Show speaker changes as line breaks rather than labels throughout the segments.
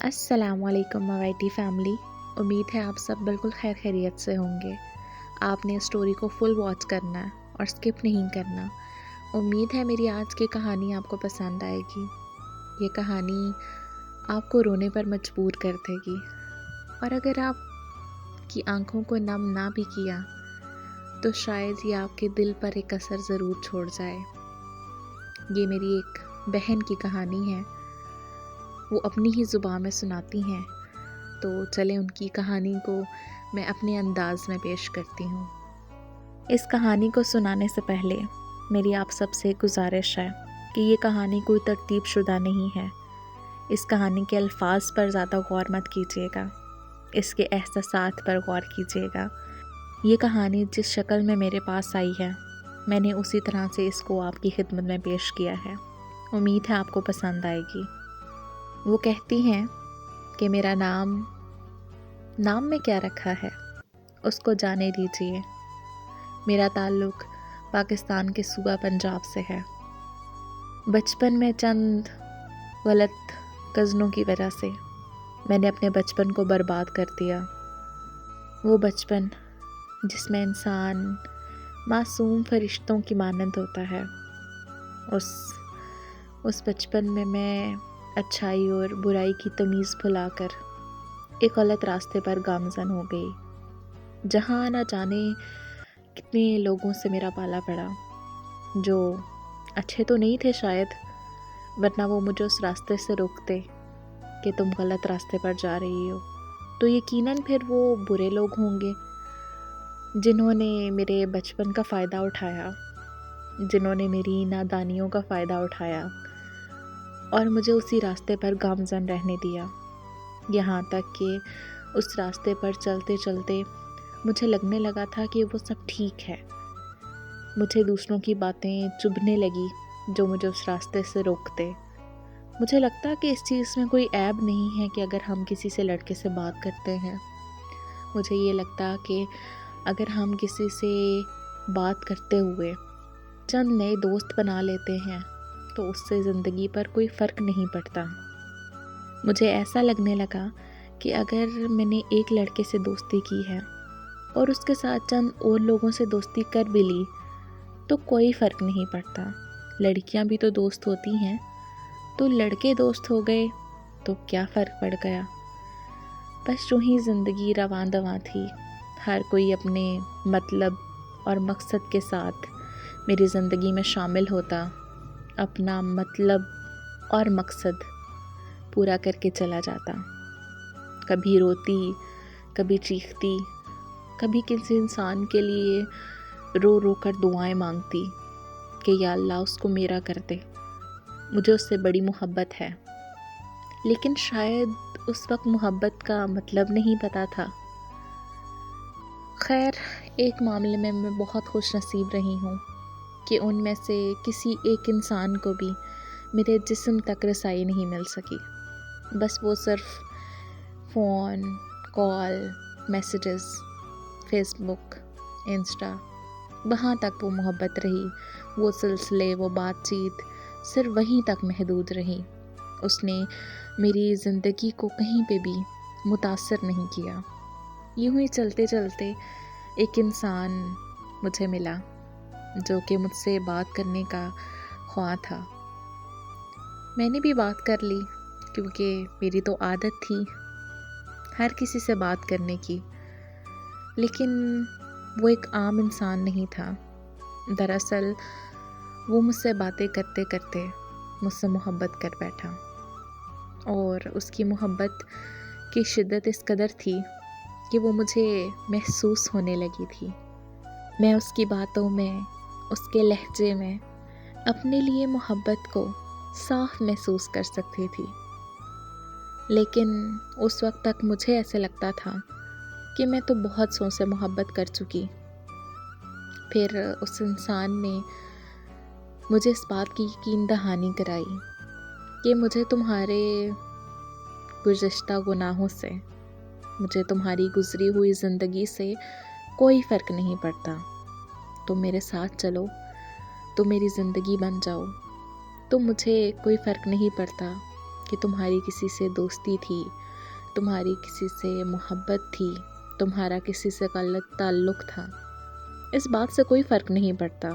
السلام علیکم موائٹی فیملی، امید ہے آپ سب بالکل خیر خیریت سے ہوں گے۔ آپ نے اسٹوری کو فل واچ کرنا ہے اور سکپ نہیں کرنا۔ امید ہے میری آج کی کہانی آپ کو پسند آئے گی۔ یہ کہانی آپ کو رونے پر مجبور کر دے گی، اور اگر آپ کی آنکھوں کو نم نہ بھی کیا تو شاید یہ آپ کے دل پر ایک اثر ضرور چھوڑ جائے۔ یہ میری ایک بہن کی کہانی ہے، وہ اپنی ہی زبان میں سناتی ہیں، تو چلیں ان کی کہانی کو میں اپنے انداز میں پیش کرتی ہوں۔ اس کہانی کو سنانے سے پہلے میری آپ سب سے گزارش ہے کہ یہ کہانی کوئی ترتیب شدہ نہیں ہے۔ اس کہانی کے الفاظ پر زیادہ غور مت کیجیے گا، اس کے احساسات پر غور کیجیے گا۔ یہ کہانی جس شکل میں میرے پاس آئی ہے، میں نے اسی طرح سے اس کو آپ کی خدمت میں پیش کیا ہے۔ امید ہے آپ کو پسند آئے گی۔ وہ کہتی ہیں کہ میرا نام میں کیا رکھا ہے اس کو جانے دیجیے۔ میرا تعلق پاکستان کے صوبہ پنجاب سے ہے۔ بچپن میں چند غلط کزنوں کی وجہ سے میں نے اپنے بچپن کو برباد کر دیا۔ وہ بچپن جس میں انسان معصوم فرشتوں کی مانند ہوتا ہے، اس بچپن میں اچھائی اور برائی کی تمیز بھلا کر ایک غلط راستے پر گامزن ہو گئی، جہاں نہ جانے کتنے لوگوں سے میرا پالا پڑا، جو اچھے تو نہیں تھے شاید، ورنہ وہ مجھے اس راستے سے روکتے کہ تم غلط راستے پر جا رہی ہو۔ تو یقیناً پھر وہ برے لوگ ہوں گے جنہوں نے میرے بچپن کا فائدہ اٹھایا، جنہوں نے میری نادانیوں کا فائدہ اٹھایا اور مجھے اسی راستے پر گامزن رہنے دیا، یہاں تک کہ اس راستے پر چلتے چلتے مجھے لگنے لگا تھا کہ وہ سب ٹھیک ہے۔ مجھے دوسروں کی باتیں چبھنے لگی جو مجھے اس راستے سے روکتے۔ مجھے لگتا کہ اس چیز میں کوئی عیب نہیں ہے کہ اگر ہم کسی سے لڑکے سے بات کرتے ہیں۔ مجھے یہ لگتا کہ اگر ہم کسی سے بات کرتے ہوئے چند نئے دوست بنا لیتے ہیں تو اس سے زندگی پر کوئی فرق نہیں پڑتا۔ مجھے ایسا لگنے لگا کہ اگر میں نے ایک لڑکے سے دوستی کی ہے اور اس کے ساتھ چند اور لوگوں سے دوستی کر بھی لی تو کوئی فرق نہیں پڑتا۔ لڑکیاں بھی تو دوست ہوتی ہیں، تو لڑکے دوست ہو گئے تو کیا فرق پڑ گیا۔ بس یوں ہی زندگی رواں دواں تھی، ہر کوئی اپنے مطلب اور مقصد کے ساتھ میری زندگی میں شامل ہوتا، اپنا مطلب اور مقصد پورا کر کے چلا جاتا۔ کبھی روتی، کبھی چیختی، کبھی کسی انسان کے لیے رو رو کر دعائیں مانگتی کہ یا اللہ اس کو میرا کر دے، مجھے اس سے بڑی محبت ہے۔ لیکن شاید اس وقت محبت کا مطلب نہیں پتا تھا۔ خیر، ایک معاملے میں میں بہت خوش نصیب رہی ہوں کہ ان میں سے کسی ایک انسان کو بھی میرے جسم تک رسائی نہیں مل سکی۔ بس وہ صرف فون کال، میسیجز، فیس بک، انسٹا، وہاں تک وہ محبت رہی، وہ سلسلے، وہ بات چیت صرف وہیں تک محدود رہی۔ اس نے میری زندگی کو کہیں پہ بھی متاثر نہیں کیا۔ یوں ہی چلتے چلتے ایک انسان مجھے ملا جو کہ مجھ سے بات کرنے کا خواہاں تھا۔ میں نے بھی بات کر لی، کیونکہ میری تو عادت تھی ہر کسی سے بات کرنے کی، لیکن وہ ایک عام انسان نہیں تھا۔ دراصل وہ مجھ سے باتیں کرتے کرتے مجھ سے محبت کر بیٹھا، اور اس کی محبت کی شدت اس قدر تھی کہ وہ مجھے محسوس ہونے لگی تھی۔ میں اس کی باتوں میں، اس کے لہجے میں اپنے لیے محبت کو صاف محسوس کر سکتی تھی۔ لیکن اس وقت تک مجھے ایسے لگتا تھا کہ میں تو بہت سو سے محبت کر چکی۔ پھر اس انسان نے مجھے اس بات کی یقین دہانی کرائی کہ مجھے تمہارے گزشتہ گناہوں سے، مجھے تمہاری گزری ہوئی زندگی سے کوئی فرق نہیں پڑتا۔ تم میرے ساتھ چلو، تم میری زندگی بن جاؤ، تو مجھے کوئی فرق نہیں پڑتا کہ تمہاری کسی سے دوستی تھی، تمہاری کسی سے محبت تھی، تمہارا کسی سے غلط تعلق تھا، اس بات سے کوئی فرق نہیں پڑتا،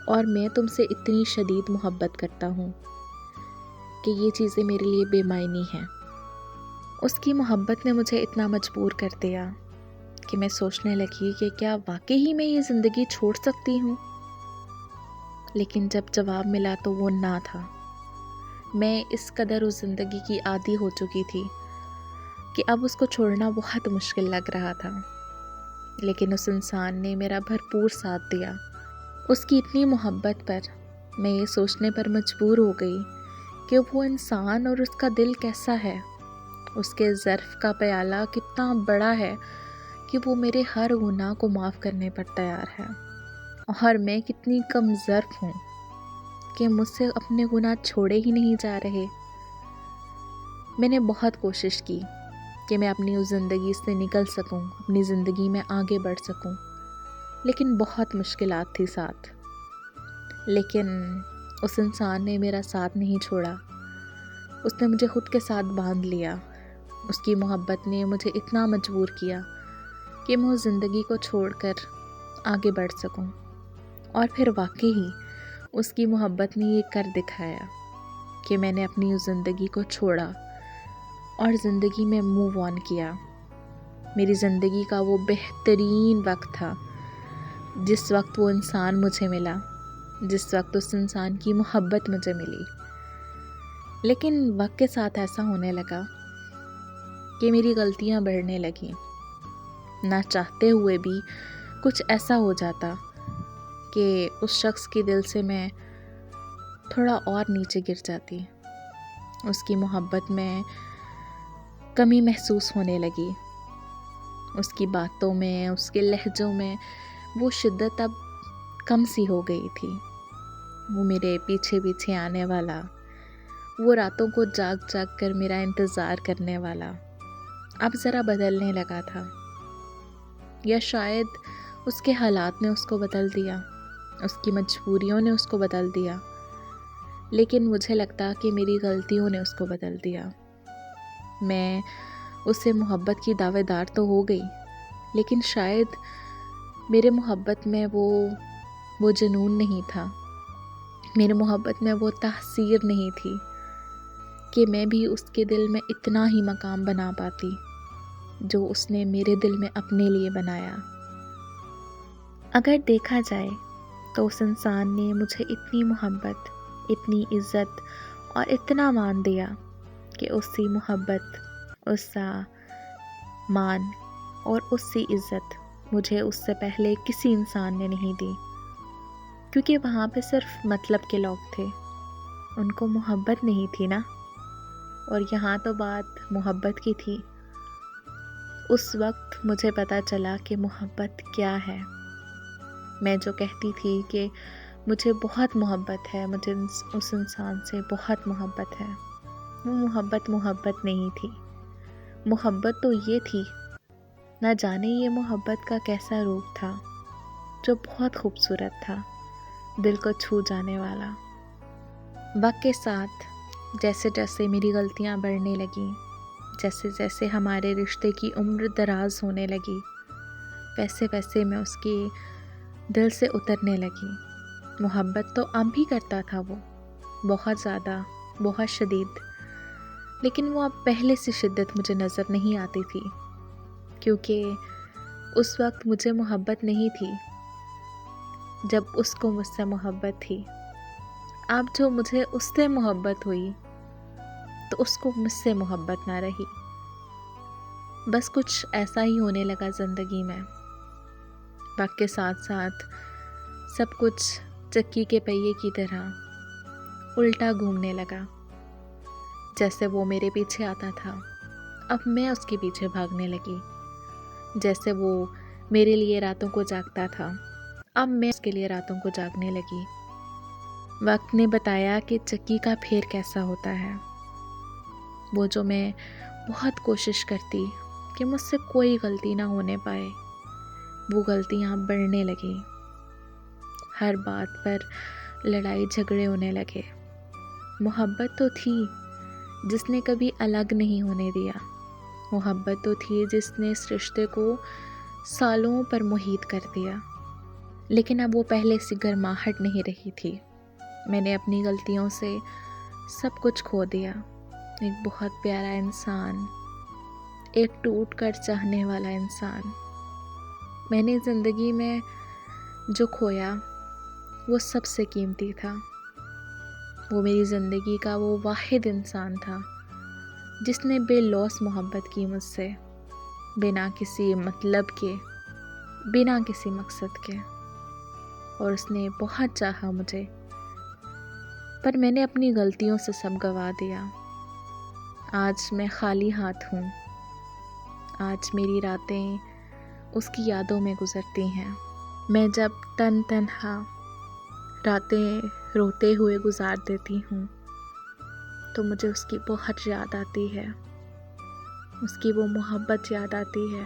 اور میں تم سے اتنی شدید محبت کرتا ہوں کہ یہ چیزیں میرے لیے بے معنی ہیں۔ اس کی محبت نے مجھے اتنا مجبور کر دیا کہ میں سوچنے لگی کہ کیا واقعی میں یہ زندگی چھوڑ سکتی ہوں؟ لیکن جب جواب ملا تو وہ نہ تھا۔ میں اس قدر اس زندگی کی عادی ہو چکی تھی کہ اب اس کو چھوڑنا بہت مشکل لگ رہا تھا، لیکن اس انسان نے میرا بھرپور ساتھ دیا۔ اس کی اتنی محبت پر میں یہ سوچنے پر مجبور ہو گئی کہ وہ انسان اور اس کا دل کیسا ہے، اس کے ظرف کا پیالہ کتنا بڑا ہے کہ وہ میرے ہر گناہ کو معاف کرنے پر تیار ہے، اور میں کتنی کم ظرف ہوں کہ مجھ سے اپنے گناہ چھوڑے ہی نہیں جا رہے۔ میں نے بہت کوشش کی کہ میں اپنی اس زندگی سے نکل سکوں، اپنی زندگی میں آگے بڑھ سکوں، لیکن بہت مشکلات تھی ساتھ۔ لیکن اس انسان نے میرا ساتھ نہیں چھوڑا، اس نے مجھے خود کے ساتھ باندھ لیا۔ اس کی محبت نے مجھے اتنا مجبور کیا کہ میں اس زندگی کو چھوڑ کر آگے بڑھ سکوں، اور پھر واقعی اس کی محبت نے یہ کر دکھایا کہ میں نے اپنی اس زندگی کو چھوڑا اور زندگی میں موو آن کیا۔ میری زندگی کا وہ بہترین وقت تھا جس وقت وہ انسان مجھے ملا، جس وقت اس انسان کی محبت مجھے ملی۔ لیکن وقت کے ساتھ ایسا ہونے لگا کہ میری غلطیاں بڑھنے لگیں، نہ چاہتے ہوئے بھی کچھ ایسا ہو جاتا کہ اس شخص کے دل سے میں تھوڑا اور نیچے گر جاتی، اس کی محبت میں کمی محسوس ہونے لگی، اس کی باتوں میں، اس کے لہجوں میں وہ شدت اب کم سی ہو گئی تھی۔ وہ میرے پیچھے پیچھے آنے والا، وہ راتوں کو جاگ جاگ کر میرا انتظار کرنے والا اب ذرا بدلنے لگا تھا، یا شاید اس کے حالات نے اس کو بدل دیا، اس کی مجبوریوں نے اس کو بدل دیا، لیکن مجھے لگتا کہ میری غلطیوں نے اس کو بدل دیا۔ میں اس سے محبت کی دعوے دار تو ہو گئی، لیکن شاید میرے محبت میں وہ جنون نہیں تھا، میرے محبت میں وہ تاثیر نہیں تھی کہ میں بھی اس کے دل میں اتنا ہی مقام بنا پاتی جو اس نے میرے دل میں اپنے لیے بنایا۔ اگر دیکھا جائے تو اس انسان نے مجھے اتنی محبت، اتنی عزت اور اتنا مان دیا کہ اس سی محبت، اس سا مان اور اس سی عزت مجھے اس سے پہلے کسی انسان نے نہیں دی، کیونکہ وہاں پہ صرف مطلب کے لوگ تھے، ان کو محبت نہیں تھی نا، اور یہاں تو بات محبت کی تھی۔ اس وقت مجھے پتہ چلا کہ محبت کیا ہے۔ میں جو کہتی تھی کہ مجھے بہت محبت ہے، مجھے اس انسان سے بہت محبت ہے، وہ محبت نہیں تھی۔ محبت تو یہ تھی، نہ جانے یہ محبت کا کیسا روپ تھا جو بہت خوبصورت تھا، دل کو چھو جانے والا۔ وقت کے ساتھ جیسے جیسے میری غلطیاں بڑھنے لگیں، جیسے جیسے ہمارے رشتے کی عمر دراز ہونے لگی، ویسے ویسے میں اس کی دل سے اترنے لگی۔ محبت تو اب بھی کرتا تھا وہ، بہت زیادہ، بہت شدید، لیکن وہ اب پہلے سے شدت مجھے نظر نہیں آتی تھی، کیونکہ اس وقت مجھے محبت نہیں تھی جب اس کو مجھ سے محبت تھی۔ اب جو مجھے اس سے محبت ہوئی تو اس کو مجھ سے محبت نہ رہی۔ بس کچھ ایسا ہی ہونے لگا زندگی میں۔ وقت کے ساتھ ساتھ سب کچھ چکی کے پہیے کی طرح الٹا گھومنے لگا۔ جیسے وہ میرے پیچھے آتا تھا، اب میں اس کے پیچھے بھاگنے لگی۔ جیسے وہ میرے لیے راتوں کو جاگتا تھا، اب میں اس کے لیے راتوں کو جاگنے لگی۔ وقت نے بتایا کہ چکی کا پھیر کیسا ہوتا ہے۔ وہ جو میں بہت کوشش کرتی کہ مجھ سے کوئی غلطی نہ ہونے پائے، وہ غلطیاں بڑھنے لگیں، ہر بات پر لڑائی جھگڑے ہونے لگے۔ محبت تو تھی، جس نے کبھی الگ نہیں ہونے دیا، محبت تو تھی جس نے اس رشتے کو سالوں پر محیط کر دیا، لیکن اب وہ پہلے سی گرماہٹ نہیں رہی تھی۔ میں نے اپنی غلطیوں سے سب کچھ کھو دیا، ایک بہت پیارا انسان، ایک ٹوٹ کر چاہنے والا انسان۔ میں نے زندگی میں جو کھویا وہ سب سے قیمتی تھا۔ وہ میری زندگی کا وہ واحد انسان تھا جس نے بے لوث محبت کی مجھ سے، بنا کسی مطلب کے، بنا کسی مقصد کے، اور اس نے بہت چاہا مجھے، پر میں نے اپنی غلطیوں سے سب گوا دیا۔ آج میں خالی ہاتھ ہوں، آج میری راتیں اس کی یادوں میں گزرتی ہیں۔ میں جب تنہا راتیں روتے ہوئے گزار دیتی ہوں تو مجھے اس کی بہت یاد آتی ہے، اس کی وہ محبت یاد آتی ہے،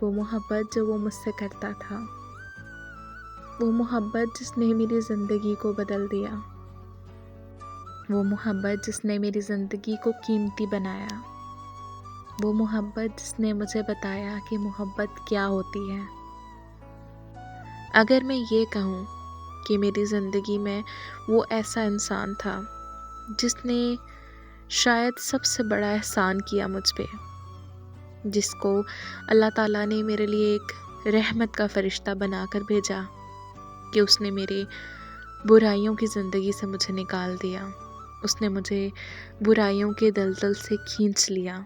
وہ محبت جو وہ مجھ سے کرتا تھا، وہ محبت جس نے میری زندگی کو بدل دیا، وہ محبت جس نے میری زندگی کو قیمتی بنایا، وہ محبت جس نے مجھے بتایا کہ محبت کیا ہوتی ہے۔ اگر میں یہ کہوں کہ میری زندگی میں وہ ایسا انسان تھا جس نے شاید سب سے بڑا احسان کیا مجھ پہ، جس کو اللہ تعالیٰ نے میرے لیے ایک رحمت کا فرشتہ بنا کر بھیجا کہ اس نے میرے برائیوں کی زندگی سے مجھے نکال دیا، اس نے مجھے برائیوں کے دلدل سے کھینچ لیا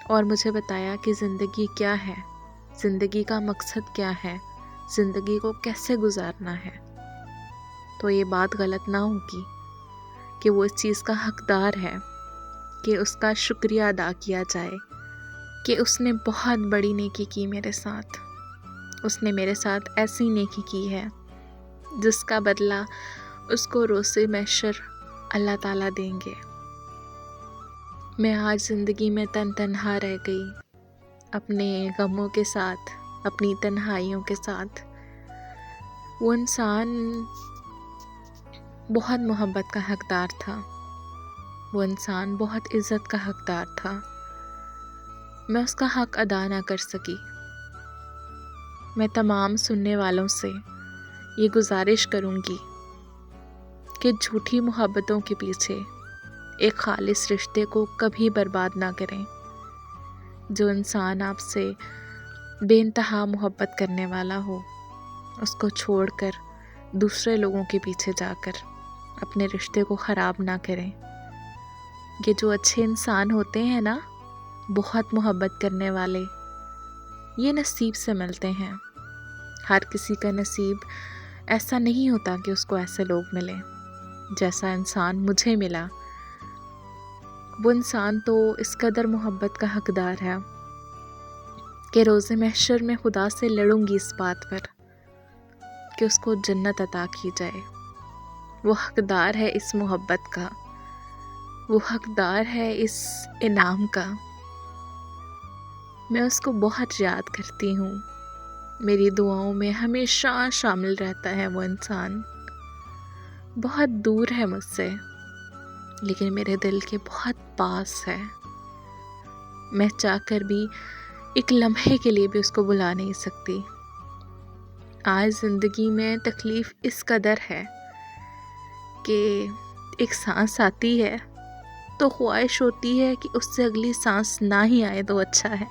اور مجھے بتایا کہ زندگی کیا ہے، زندگی کا مقصد کیا ہے، زندگی کو کیسے گزارنا ہے، تو یہ بات غلط نہ ہوگی کہ وہ اس چیز کا حقدار ہے کہ اس کا شکریہ ادا کیا جائے کہ اس نے بہت بڑی نیکی کی میرے ساتھ، اس نے میرے ساتھ ایسی نیکی کی ہے جس کا بدلہ اس کو روز محشر اللہ تعالیٰ دیں گے۔ میں آج زندگی میں تنہا رہ گئی، اپنے غموں کے ساتھ، اپنی تنہائیوں کے ساتھ۔ وہ انسان بہت محبت کا حقدار تھا، وہ انسان بہت عزت کا حقدار تھا، میں اس کا حق ادا نہ کر سکی۔ میں تمام سننے والوں سے یہ گزارش کروں گی کہ جھوٹی محبتوں کے پیچھے ایک خالص رشتے کو کبھی برباد نہ کریں۔ جو انسان آپ سے بے انتہا محبت کرنے والا ہو، اس کو چھوڑ کر دوسرے لوگوں کے پیچھے جا کر اپنے رشتے کو خراب نہ کریں۔ یہ جو اچھے انسان ہوتے ہیں نا، بہت محبت کرنے والے، یہ نصیب سے ملتے ہیں۔ ہر کسی کا نصیب ایسا نہیں ہوتا کہ اس کو ایسے لوگ ملیں جیسا انسان مجھے ملا۔ وہ انسان تو اس قدر محبت کا حقدار ہے کہ روز محشر میں خدا سے لڑوں گی اس بات پر کہ اس کو جنت عطا کی جائے۔ وہ حقدار ہے اس محبت کا، وہ حقدار ہے اس انعام کا۔ میں اس کو بہت یاد کرتی ہوں، میری دعاؤں میں ہمیشہ شامل رہتا ہے وہ انسان۔ بہت دور ہے مجھ سے، لیکن میرے دل کے بہت پاس ہے۔ میں چاہ کر بھی ایک لمحے کے لیے بھی اس کو بلا نہیں سکتی۔ آج زندگی میں تکلیف اس قدر ہے کہ ایک سانس آتی ہے تو خواہش ہوتی ہے کہ اس سے اگلی سانس نہ ہی آئے تو اچھا ہے۔